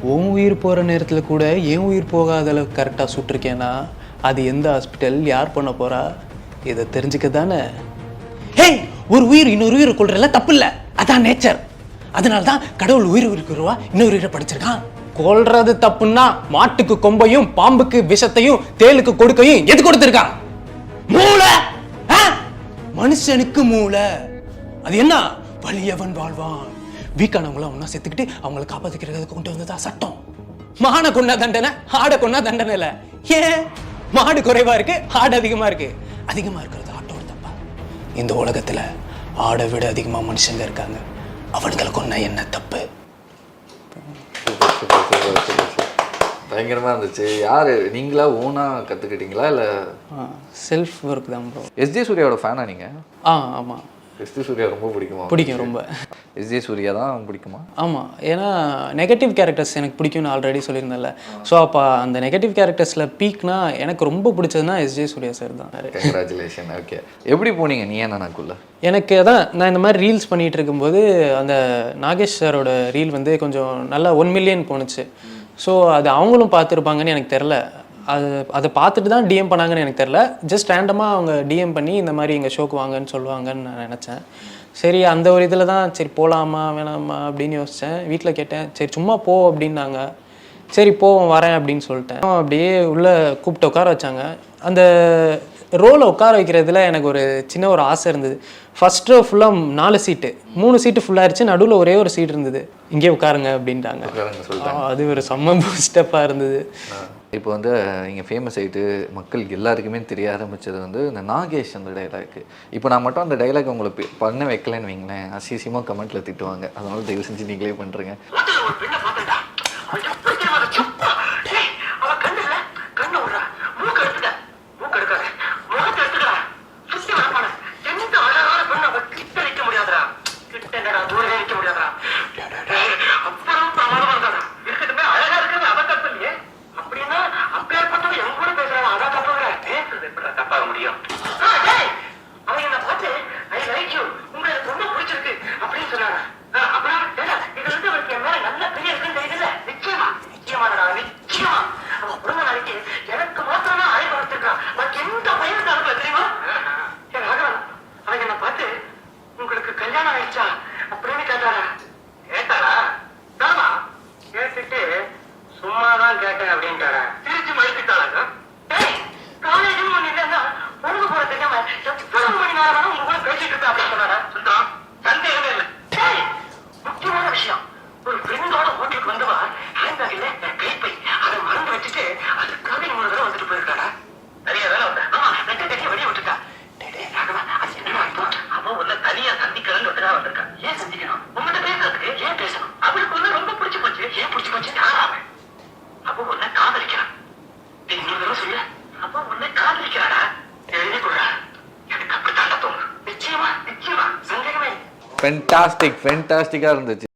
உன் உயிர் போகிற நேரத்தில் கூட என் உயிர் போகாத அளவுக்கு கரெக்டாக சுட்டிருக்கேன்னா அது எந்த ஹாஸ்பிட்டல் யார் பண்ண போகிறா இதை தெரிஞ்சுக்க தானே. ஹேய், ஒரு உயிர் இன்னொரு உயிரை கொள்றதுல தப்பு இல்லை, அதான் நேச்சர். அதனால தான் கடவுள் உயிர் உயிர்க்குருவா இன்னொரு உயிரை படிச்சிருக்கான். கொல்றது தப்புன்னா மாட்டுக்கு கொம்பையும் பாம்புக்கு விஷத்தையும் தேலுக்கு கொடுக்கையும் எது கொடுத்திருக்கான்? மூளை. மனுஷனுக்கு மூளை. அது என்ன? வலியவன் வாழ்வான். வீக்கானவங்கள ஒன்னா செத்துக்கிட்டு அவங்களை காப்பாத்திக்கிறதுக்கு கொண்டு வந்ததா சட்டம். மானை கொண்டா தண்டனை, ஆடை கொண்டா தண்டனை இல்லை. ஏன்? மாடு குறைவா இருக்கு, ஆடு அதிகமா இருக்கு. அதிகமா இருக்கிறது ஆட்டோட தப்பா? இந்த உலகத்துல ஆடை விட அதிகமா மனுஷங்க இருக்காங்க. அவனுங்களை கொண்டா என்ன தப்பு? பயங்கரமாக இருந்துச்சு. யார் நீங்களா ஓனாக கற்றுக்கிட்டீங்களா இல்லை? செல்ஃப் ஒர்க் தான் ப்ரோ. எஸ்ஜே சூர்யாவோட ஃபேனா நீங்கள்? ஆமாம். எஸ்ஜே சூர்யா ரொம்ப பிடிக்குமா? பிடிக்கும் ரொம்ப. எஸ்ஜே சூர்யா தான் பிடிக்குமா? ஆமாம், ஏன்னா நெகட்டிவ் கேரக்டர்ஸ் எனக்கு பிடிக்கும்னு ஆல்ரெடி சொல்லியிருந்தேன்ல. ஸோ அப்போ அந்த நெகட்டிவ் கேரக்டர்ஸில் பீக்னா எனக்கு ரொம்ப பிடிச்சதுன்னா எஸ்ஜே சூர்யா சார் தான். கங்க்ராச்சுலேஷன். ஓகே, எப்படி போனீங்க நீ ஏன்னாக்குள்ள? எனக்கு அதான் நான் இந்த மாதிரி ரீல்ஸ் பண்ணிகிட்டு இருக்கும்போது அந்த நாகேஷ் சாரோட ரீல் வந்து கொஞ்சம் நல்லா 1 மில்லியன் போணுச்சு. ஸோ அது அவங்களும் பார்த்துருப்பாங்கன்னு எனக்கு தெரில. அதை பார்த்துட்டு தான் டிஎம் பண்ணாங்கன்னு எனக்கு தெரில. ஜஸ்ட் ரேண்டமாக அவங்க டிஎம் பண்ணி இந்த மாதிரி எங்கள் ஷோக்கு வாங்கன்னு சொல்லுவாங்கன்னு நான் நினச்சேன். சரி, அந்த ஒரு இதில் தான் சரி போகலாமா வேணாமா அப்படின்னு யோசித்தேன். வீட்டில் கேட்டேன், சரி சும்மா போ அப்படின்னாங்க. சரி போவோம் வரேன் அப்படின்னு சொல்லிட்டேன். அப்படியே உள்ளே கூப்பிட்டு உட்கார வச்சாங்க. அந்த ரோலை உட்கார வைக்கிறதுல எனக்கு ஒரு சின்ன ஒரு ஆசை இருந்தது. ஃபர்ஸ்ட் ரோ ஃபுல்லாக 4 சீட்டு, 3 சீட்டு ஃபுல்லாகிடுச்சு. நடுவில் ஒரே ஒரு சீட் இருந்தது. இங்கே உட்காருங்க அப்படின்ட்டாங்க. அது ஒரு செம்ம ஸ்டெப்பாக இருந்தது. இப்போ வந்து இங்கே ஃபேமஸ் ஆகிட்டு மக்கள் எல்லாருக்குமே தெரிய ஆரம்பித்தது வந்து இந்த நாகேஷ் அந்த டைலாக்கு. இப்போ நான் மட்டும் அந்த டைலாக் உங்களை பண்ண வைக்கலன்னு வைங்களேன், அசிசியமாக கமெண்ட்டில் திட்டுவாங்க. அதனால தயவு செஞ்சு நீங்களே பண்ணுறேங்க. ஃபென்டாஸ்டிக்காக இருந்துச்சு.